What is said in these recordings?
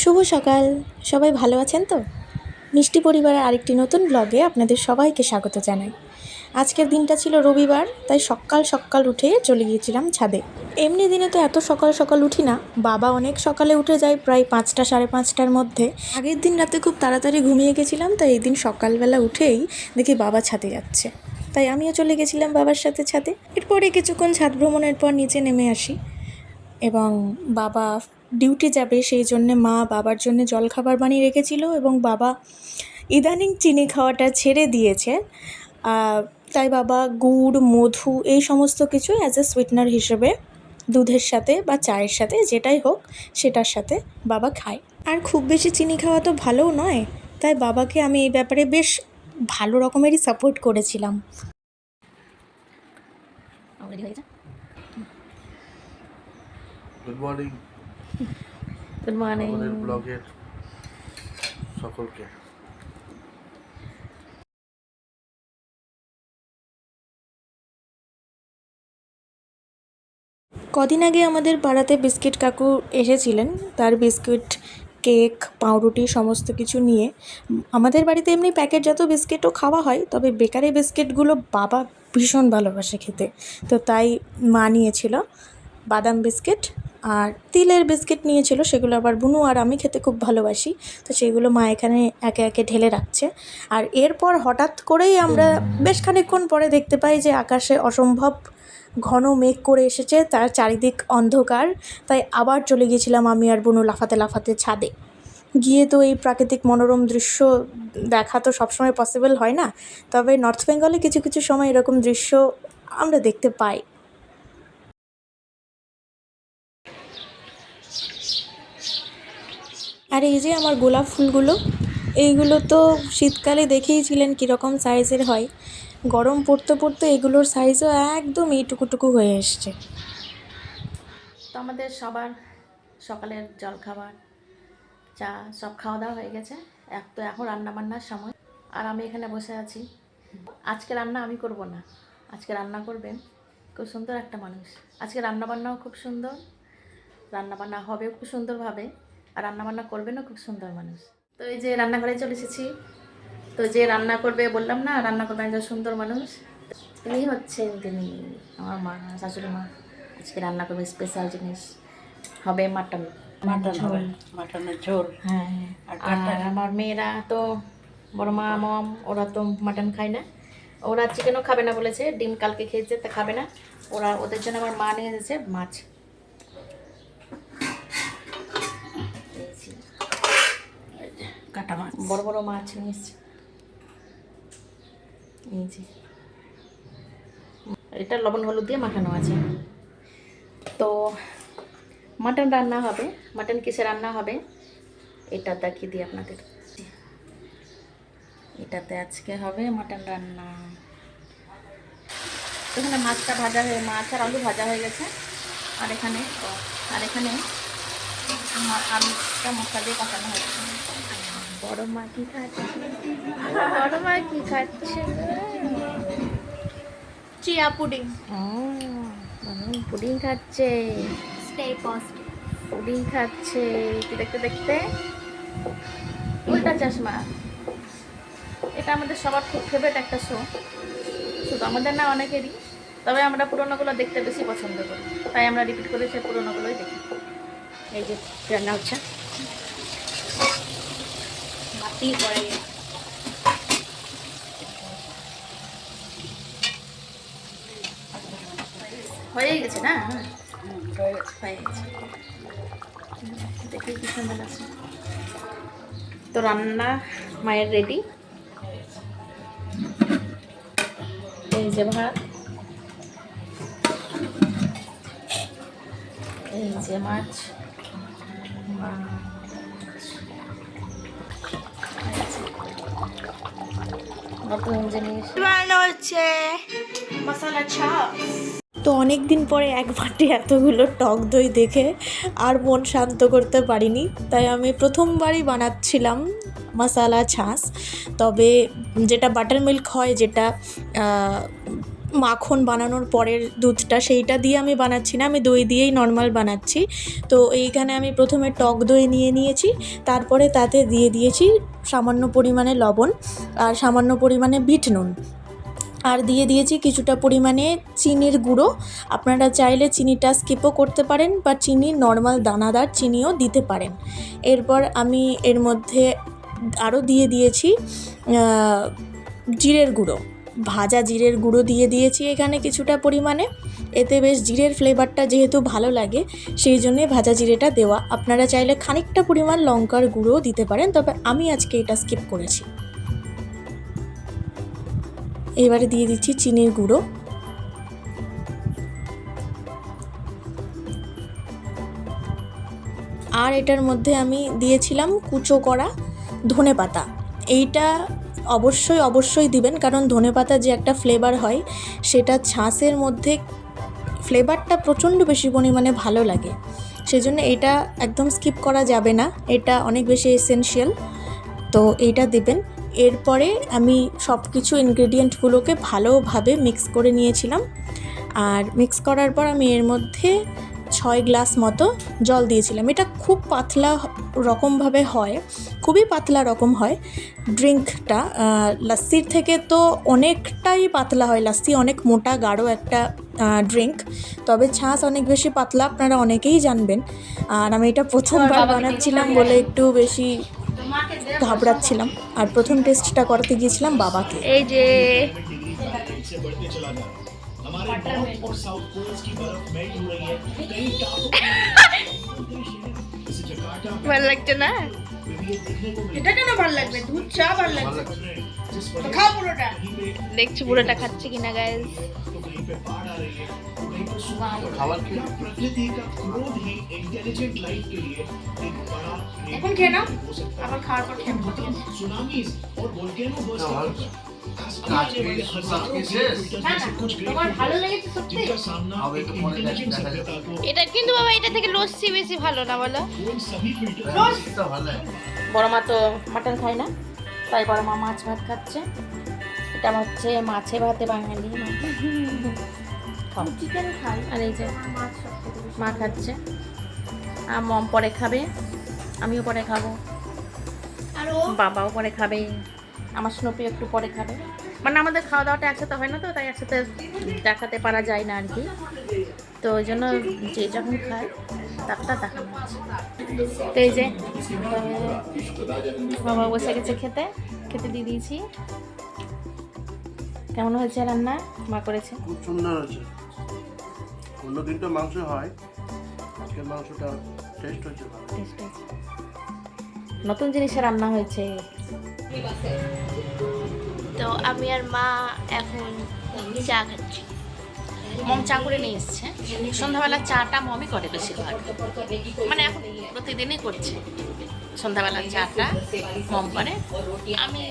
শুভ সকাল। সবাই ভালো আছেন তো? মিষ্টি পরিবারের আরেকটি নতুন ব্লগে আপনাদের সবাইকে স্বাগত জানাই। আজকের দিনটা ছিল রবিবার, তাই সকাল সকাল উঠে চলে গিয়েছিলাম ছাদে। এমনি দিনে তো এত সকাল সকাল উঠি না, বাবা অনেক সকালে উঠে যায়, প্রায় 5টা সাড়ে 5টার মধ্যে। আগের দিন রাতে খুব তাড়াতাড়ি ঘুমিয়ে গেছিলাম, তাই এই দিন সকালবেলা উঠেই দেখি বাবা ছাদে যাচ্ছে, তাই আমিও চলে গেছিলাম বাবার সাথে ছাদে। এরপরে কিছুক্ষণ ছাদ ভ্রমণের পর নিচে নেমে আসি এবং বাবা ডিউটি যাবে, সেই জন্যে মা বাবার জন্য জলখাবার বানিয়ে রেখেছিল এবং বাবা ইদানিং চিনি খাওয়াটা ছেড়ে দিয়েছে, তাই বাবা গুড় মধু এই সমস্ত কিছু অ্যাজ এ সুইটনার হিসেবে দুধের সাথে বা চায়ের সাথে যেটাই হোক সেটার সাথে বাবা খায়। আর খুব বেশি চিনি খাওয়া তো ভালোও নয়, তাই বাবাকে আমি এই ব্যাপারে বেশ ভালো রকমেরই সাপোর্ট করেছিলাম। Good morning. Good morning. আমাদের ব্লগের সকলকে কদিন আগে আমাদের পাড়াতে বিস্কিট কাকু এসেছিলেন, তার বিস্কিট কেক পাউরুটি সমস্ত কিছু নিয়ে। আমাদের বাড়িতে এমনি প্যাকেটজাত বিস্কিটও খাওয়া হয়, তবে বেকারি বিস্কিটগুলো বাবা ভীষণ ভালোবাসে খেতে, তো তাই মা নিয়েছিল বাদাম বিস্কিট আর তিলের বিস্কিট নিয়েছিল, সেগুলো আবার বুনু আর আমি খেতে খুব ভালোবাসি, তো সেগুলো মা এখানে একে একে ঢেলে রাখছে। আর এরপর হঠাৎ করেই আমরা বেশ খানিকক্ষণ পরে দেখতে পাই যে আকাশে অসম্ভব ঘন মেঘ করে এসেছে, তার চারিদিক অন্ধকার। তাই আবার চলে গিয়েছিলাম আমি আর বুনু লাফাতে লাফাতে ছাদে গিয়ে। তো এই প্রাকৃতিক মনোরম দৃশ্য দেখা তো সবসময় পসিবল হয় না, তবে নর্থ বেঙ্গলে কিছু কিছু সময় এরকম দৃশ্য আমরা দেখতে পাই। আর এই যে আমার গোলাপ ফুলগুলো, এইগুলো তো শীতকালে দেখেইছিলেন কীরকম সাইজের হয়, গরম পড়তে পড়তে এগুলোর সাইজও একদম এইটুকুটুকু হয়ে এসছে। তো আমাদের সবার সকালের জলখাবার চা সব খাওয়া দাওয়া হয়ে গেছে, এখন রান্না বান্নার সময়। আর আমি এখানে বসে আছি। আজকে রান্না আমি করব না, আজকে রান্না করবেন খুব সুন্দর একটা মানুষ। আজকে রান্না বান্নাও খুব সুন্দর, রান্না বান্না হবেও খুব সুন্দরভাবে, আর রান্না বান্না করবেনও খুব সুন্দর মানুষ। তো এই যে রান্নাঘরে চলে এসেছি। তো যে রান্না করবে বললাম না, রান্না করবে একজন সুন্দর মানুষ, তিনি হচ্ছেন আমার মা, শাশুড়ি মা। আজকে রান্না করবে স্পেশাল জিনিস, হবে মাটন। হবে মাটনের ঝোল। হ্যাঁ, আর আমার মেয়েরা তো বড় মা মম ওরা তো মাটন খায় না, ওরা চিকেনও খাবে না বলেছে, ডিম কালকে খেয়েছে তা খাবে না ওরা। ওদের জন্য আমার মা নিয়ে এসেছে মাছ, কাটা মাছ, বড় বড় মাছ নিয়ে এসেছে। এই যে এটা লবণ হলুদ দিয়ে মাখানো আছে। তো মাটন রান্না হবে। মাটন কিসে রান্না হবে এটা দেখিয়ে দিই আপনাদের। এটাতে আজকে হবে মাটন রান্না। এখানে মাছটা ভাজা হয়ে, মাছ আর আলু ভাজা হয়ে গেছে। আর এখানে আলুটা মশলা দিয়ে কষানো হয়েছে। বড় মা কি খাচ্ছে? বড় মা কি খাচ্ছে? Chia pudding. পুডিং খাচ্ছে। Stay positive. পুডিং খাচ্ছে। কি দেখতে দেখতে উল্টা চশমা। এটা আমাদের সবার খুব ফেভারিট একটা শো, শুধু আমাদের না অনেকেরই, তবে আমরা পুরোনোগুলো দেখতে বেশি পছন্দ করি, তাই আমরা রিপিট করে সেই পুরোনোগুলোই দেখি। এই যে রান্না হচ্ছে, মাটি পড়ে হয়ে গেছে না? হয়ে গেছে, দেখি কি সুন্দর আছে। তো রান্না মায়ের রেডি। এই যে ভাত, এই যে মাছ, নতুন জিনিস বানানো হচ্ছে মশলা চাপ। তো অনেক দিন পরে এক বাটি এতগুলো টক দই দেখে আর মন শান্ত করতে পারিনি, তাই আমি প্রথমবারই বানাচ্ছিলাম মশালা ছাঁচ। তবে যেটা বাটার মিল্ক হয়, যেটা মাখন বানানোর পরের দুধটা, সেইটা দিয়ে আমি বানাচ্ছি না, আমি দই দিয়েই নর্মাল বানাচ্ছি। তো এইখানে আমি প্রথমে টক দই নিয়ে নিয়েছি, তারপরে তাতে দিয়ে দিয়েছি সামান্য পরিমাণে লবণ আর সামান্য পরিমাণে বিট নুন, আর দিয়ে দিয়েছি কিছুটা পরিমাণে চিনির গুঁড়ো। আপনারা চাইলে চিনিটা স্কিপও করতে পারেন বা চিনি নর্মাল দানাদার চিনিও দিতে পারেন। এরপর আমি এর মধ্যে আরও দিয়ে দিয়েছি জিরের গুঁড়ো, ভাজা জিরের গুঁড়ো দিয়ে দিয়েছি এখানে কিছুটা পরিমাণে। এতে বেশ জিরের ফ্লেভারটা যেহেতু ভালো লাগে সেই জন্যে ভাজা জিরেটা দেওয়া। আপনারা চাইলে খানিকটা পরিমাণ লঙ্কার গুঁড়োও দিতে পারেন, তবে আমি আজকে এটা স্কিপ করেছি। এবারে দিয়ে দিচ্ছি চিনির গুঁড়ো, আর এটার মধ্যে আমি দিয়েছিলাম কুচো করা ধনেপাতা। এইটা অবশ্যই দিবেন, কারণ ধনেপাতা যে একটা ফ্লেভার হয় সেটা ছাঁচের মধ্যে ফ্লেভারটা প্রচণ্ড বেশি পরিমাণে ভালো লাগে, সেজন্য এটা একদম স্কিপ করা যাবে না, এটা অনেক বেশি এসেনশিয়াল। তো এইটা দেবেন। এরপরে আমি সব কিছু ইনগ্রেডিয়েন্টগুলোকে ভালোভাবে মিক্স করে নিয়েছিলাম, আর মিক্স করার পর আমি এর মধ্যে 6 গ্লাস মতো জল দিয়েছিলাম। এটা খুব পাতলা রকমভাবে হয়, খুবই পাতলা রকম হয় ড্রিঙ্কটা। লাস্সির থেকে তো অনেকটাই পাতলা হয়, লাস্সি অনেক মোটা গাঢ় একটা ড্রিঙ্ক, তবে ছাঁচ অনেক বেশি পাতলা, আপনারা অনেকেই জানবেন। আর আমি এটা প্রথমবার বানাচ্ছিলাম বলে একটু বেশি ঘাবড়াচ্ছিলাম, আর প্রথম টেস্টটা করাতে গিয়েছিলাম বাবাকে। এই যে ভালো লাগছে না? এটা কেন ভালো লাগবে? দুধ চা ভালো লাগবে তো খাও পুরোটা। দেখছি পুরোটা খাচ্ছে কিনা গাইস। খাবার কি এখন খেয়ে নাও, আবার খাওয়ার পর খেয়ে নাও। না, তোমার ভালো লেগেছে সত্যি? এটা কিন্তু বাবা এটা থেকে লস্যি বেশি ভালো না বলো? বড় মা তো মাটন খায় না, তাই বড় মা মাছ ভাত খাচ্ছে। এটা হচ্ছে মাছে ভাতে বাঙালি চিকেন খাই আর এই যে মাছ সব থেকে বেশি। মা খাচ্ছে, আর মম পরে খাবে, আমিও পরে খাবো, আর ও বাবাও পরে খাবে, আমার স্নোপি একটু পরে খাবে। মানে আমাদের খাওয়া দাওয়াটা একসাথে হয় না, তো তাই একসাথে দেখাতে পারা যায় না আর কি। তো ওই জন্য যে যখন খায় তারটা দেখানো হচ্ছে। তো এই যে বাবা বসে গেছে খেতে, খেতে দিয়ে দিয়েছি। কেমন হয়েছে রান্না? মা করেছে, খুব সুন্দর হয়েছে। অন্য দিনটা মাংস হয়, আজকের মাংসটা টেস্ট হয়েছে ভালো। টেস্ট হয়েছে, নতুন জিনিসের রান্না হয়েছে। তো আমি আর মা এখন চা খাচ্ছি। মম চা করে নিয়ে এসছে। সন্ধ্যাবেলা চাটা মমই করে বেশিরভাগ, মানে এখন প্রতিদিনই করছে। সন্ধ্যাবেলা চাটা মম করে, আমি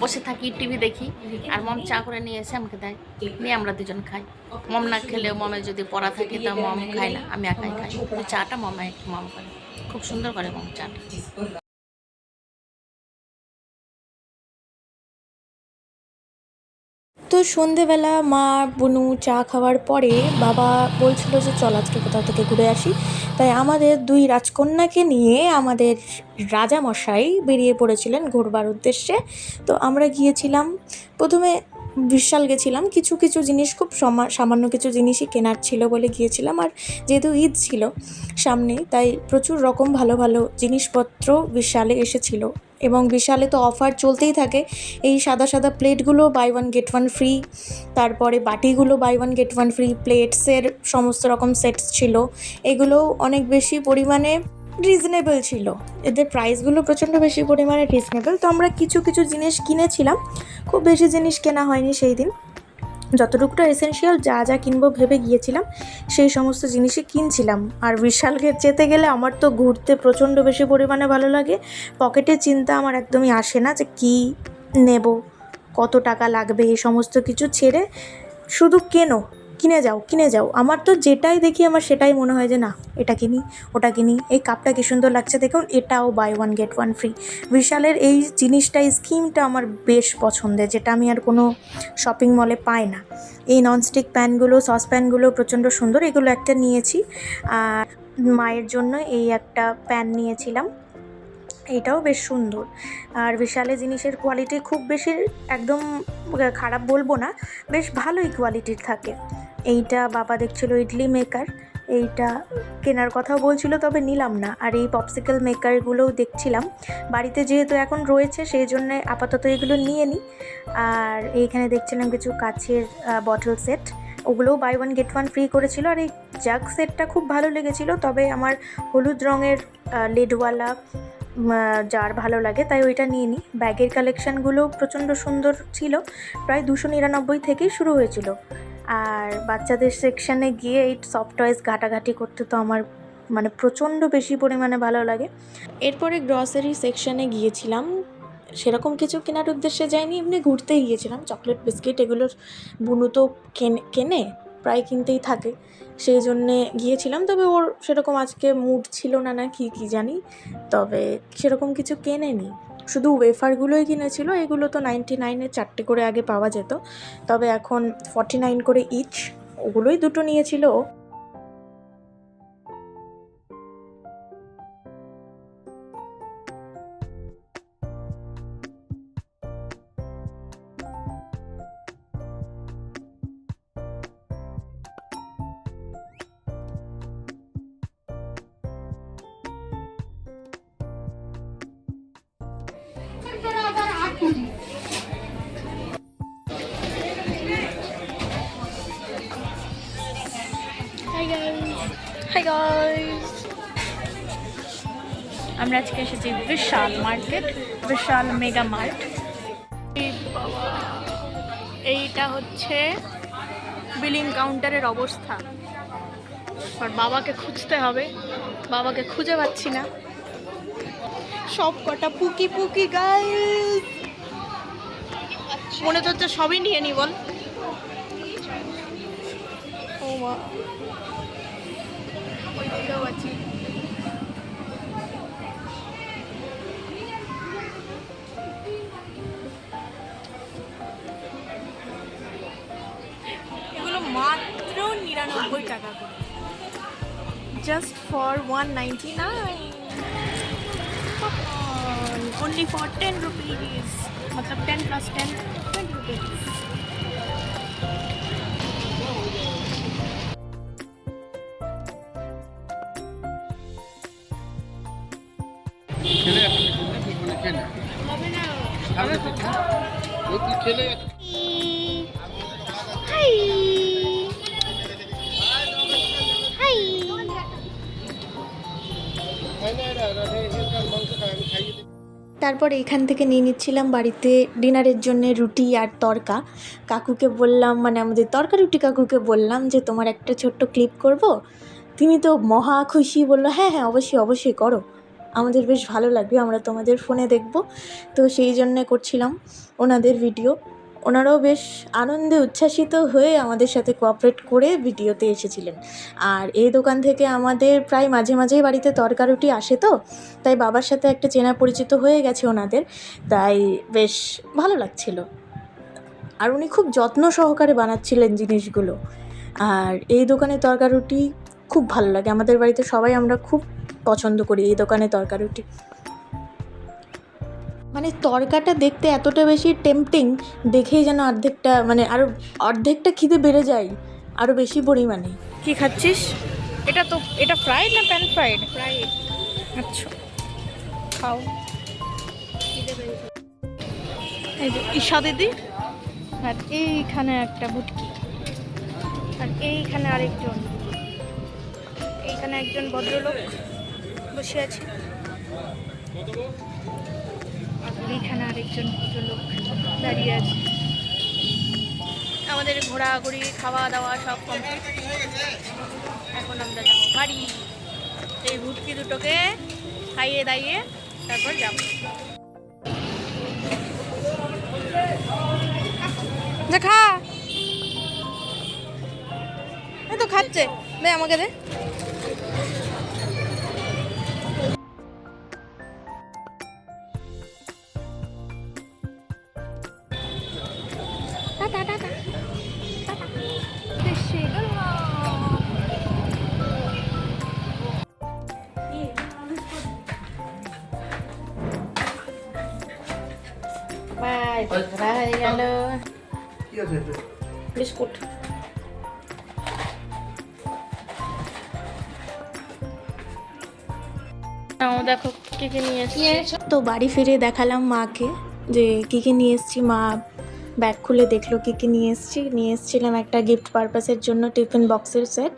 বসে থাকি টিভি দেখি, আর মম চা করে নিয়ে এসে আমাকে দেয়, নিয়ে আমরা দুজন খাই। মম না খেলেও মমে যদি পড়া থাকে তা মম খায় না, আমি একাই খাই। কিন্তু চাটা মম করে, খুব সুন্দর করে মম চাটা। তো সন্ধেবেলা মা বুনু চা খাওয়ার পরে বাবা বলছিল যে চল আজকে কোথাও থেকে ঘুরে আসি, তাই আমাদের 2 রাজকন্যাকে নিয়ে আমাদের রাজামশাই বেরিয়ে পড়েছিলেন ঘুরবার উদ্দেশ্যে। তো আমরা গিয়েছিলাম, প্রথমে বিশাল গেছিলাম, কিছু কিছু জিনিস খুব সামান্য কিছু জিনিসই কেনার ছিল বলে গিয়েছিলাম। আর যেহেতু ঈদ ছিল সামনে, তাই প্রচুর রকম ভালো ভালো জিনিসপত্র বিশালে এসেছিল, এবং বিশালে তো অফার চলতেই থাকে। এই সাদা সাদা প্লেটগুলো বাই 1 গেট 1 ফ্রি, তারপরে বাটিগুলো বাই 1 গেট 1 ফ্রি, প্লেটসের সমস্ত রকম সেটস ছিল। এগুলো অনেক বেশি পরিমাণে রিজনেবল ছিল, এদের প্রাইসগুলো প্রচণ্ড বেশি পরিমাণে রিজনেবল। তো আমরা কিছু কিছু জিনিস কিনেছিলাম, খুব বেশি জিনিস কেনা হয়নি সেই দিন। যতটুকুটা এসেনশিয়াল যা যা কিনবো ভেবে গিয়েছিলাম সেই সমস্ত জিনিসই কিনছিলাম। আর বিশালকে যেতে গেলে আমার তো ঘুরতে প্রচণ্ড বেশি পরিমাণে ভালো লাগে, পকেটে চিন্তা আমার একদমই আসে না যে কী নেব, কত টাকা লাগবে, এই সমস্ত কিছু ছেড়ে শুধু কেনো, কিনে যাও। আমার তো যেটাই দেখি আমার সেটাই মনে হয় যে না এটা কিনি, ওটা কিনি। এই কাপটা কি সুন্দর লাগছে দেখুন, এটাও buy one get one free. বিশালের এই জিনিসটা, এই স্কিমটা আমার বেশ পছন্দের, যেটা আমি আর কোনো শপিং মলে পাই না। এই ননস্টিক প্যানগুলো, সসপ্যানগুলো প্রচণ্ড সুন্দর, এগুলো একটা নিয়েছি। আর মায়ের জন্য এই একটা প্যান নিয়েছিলাম, এইটাও বেশ সুন্দর। আর বিশালে জিনিসের কোয়ালিটি খুব বেশি একদম খারাপ বলবো না, বেশ ভালোই কোয়ালিটির থাকে। এইটা বাবা দেখছিল ইডলি মেকার, এইটা কেনার কথাও বলছিল তবে নিলাম না। আর এই পপসিকল মেকারগুলোও দেখছিলাম, বাড়িতে যেহেতু এখন রয়েছে সেই জন্য আপাতত এগুলো নিয়ে নিই। আর এইখানে দেখছিলাম কিছু কাচের বটল সেট, ওগুলোও buy one get one free করেছিল। আর এই জাগ সেটটা খুব ভালো লেগেছিলো, তবে আমার হলুদ রঙের লিডওয়ালা যার ভালো লাগে তাই ওইটা নিয়ে নিই। ব্যাগের কালেকশানগুলো প্রচণ্ড সুন্দর ছিল, প্রায় 299 থেকেই শুরু হয়েছিল। আর বাচ্চাদের সেকশানে গিয়ে এই সফট টয়েস ঘাটাঘাটি করতে তো আমার মানে প্রচণ্ড বেশি পরিমাণে ভালো লাগে। এরপরে গ্রসারি সেকশানে গিয়েছিলাম, সেরকম কিছু কেনার উদ্দেশ্যে যাইনি, এমনি ঘুরতেই গিয়েছিলাম। চকলেট বিস্কিট এগুলোর বুনু তো কেনে, প্রায় কিনতেই থাকে, সেই জন্যে গিয়েছিলাম। তবে ওর সেরকম আজকে মুড ছিল না, না কি জানি, তবে সেরকম কিছু কেনেনি, শুধু ওয়েফারগুলোই কিনেছিল। এগুলো তো 99-এ 4টে করে আগে পাওয়া যেত, তবে এখন 49 করে ইচ, ওগুলোই 2টো নিয়েছিল ও। হাই গাইস, আমরা আজকে এসেছি বিশাল মার্কেট, বিশাল মেগা মার্ট। এইটা হচ্ছে বিলিং কাউন্টারের অবস্থা। আর বাবাকে খুঁজতে হবে, বাবাকে খুঁজে পাচ্ছি না। সব কটা পুকি গাইস, মনে তো হচ্ছে সবই নিয়ে নি বল। ও মা, ওই দিকেও আছে। এগুলো মাত্র 99 টাকা করে, just for 199, only for 10 rupees, मतलब 10 plus 10, 20 rupees. তারপর এইখান থেকে নিয়ে নিচ্ছিলাম বাড়িতে ডিনারের জন্য রুটি আর তড়কা। কাকুকে বললাম, মানে আমাদের তড়কা রুটি কাকুকে বললাম যে তোমার একটা ছোট্ট ক্লিপ করব। তিনি তো মহা খুশি, বললো হ্যাঁ অবশ্যই করো, আমাদের বেশ ভালো লাগবে, আমরা তোমাদের ফোনে দেখব। তো সেই জন্যে করছিলাম ওনাদের ভিডিও। ওনারাও বেশ আনন্দে উচ্ছ্বাসিত হয়ে আমাদের সাথে কোঅপারেট করে ভিডিওতে এসেছিলেন। আর এই দোকান থেকে আমাদের প্রায় মাঝে মাঝেই বাড়িতে তড়কা রুটি আসে, তো তাই বাবার সাথে একটা চেনা পরিচিত হয়ে গেছে ওনাদের, তাই বেশ ভালো লাগছিল। আর উনি খুব যত্ন সহকারে বানাচ্ছিলেন জিনিসগুলো। আর এই দোকানে তড়কা রুটি খুব ভালো লাগে, আমাদের বাড়িতে সবাই আমরা খুব পছন্দ করি এই দোকানে তড়কা রুটি। মানে তড়কাটা দেখতে এতটা বেশি টেম্পটিং, দেখেই যেন অর্ধেকটা খিদে বেড়ে যায় আরও বেশি পরিমাণে। কি খাচ্ছিস? এটা ফ্রাইড না প্যান ফ্রাইড? ফ্রাইড। আচ্ছা, খাও। এই যে ঈশা দিদি, আর এইখানে একটা বুটকি, আর এইখানে আরেকজন, এইখানে একজন ভদ্রলোক বসে আছে, এইখানে আরেকজন ভদ্রলোক দাঁড়িয়ে আছে। আমাদের ঘোরাঘুরি খাওয়া দাওয়া সব কমপ্লিট, এখন আমরা যাবো বাড়ি। এই ভুটকি দুটোকে খাইয়ে দাইয়ে তারপর যাবো। যা খা। খাচ্ছে, দে আমাকে দে। টাটা টাটা বাই, ঘোরা হয়ে গেল। কি আছে এতে? বিস্কুট। নাও দেখো কি কি নিয়ে এসেছি। তো বাড়ি ফিরে দেখালাম মাকে যে কী কী নিয়ে এসেছি। মা ব্যাগ খুলে দেখলো কী কী নিয়ে এসেছি। নিয়ে এসেছিলাম একটা গিফট পারপাসের জন্য টিফিন বক্সের সেট,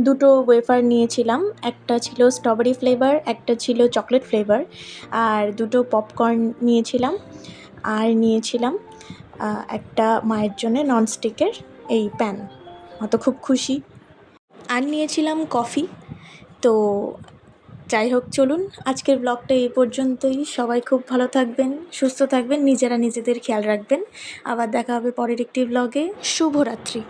দুটো ওয়েফার নিয়েছিলাম, একটা ছিল স্ট্রবেরি ফ্লেভার, একটা ছিল চকলেট ফ্লেভার, আর দুটো পপকর্ন নিয়েছিলাম। আর নিয়েছিলাম একটা মায়ের জন্য ননস্টিকের এই প্যান। অত খুব খুশি। আর নিয়েছিলাম কফি। তো যাই হোক, চলুন আজকের ব্লগটা এই পর্যন্তই। সবাই খুব ভালো থাকবেন, সুস্থ থাকবেন, নিজেরা নিজেদের খেয়াল রাখবেন। আবার দেখা হবে পরের একটি ব্লগে। শুভরাত্রি।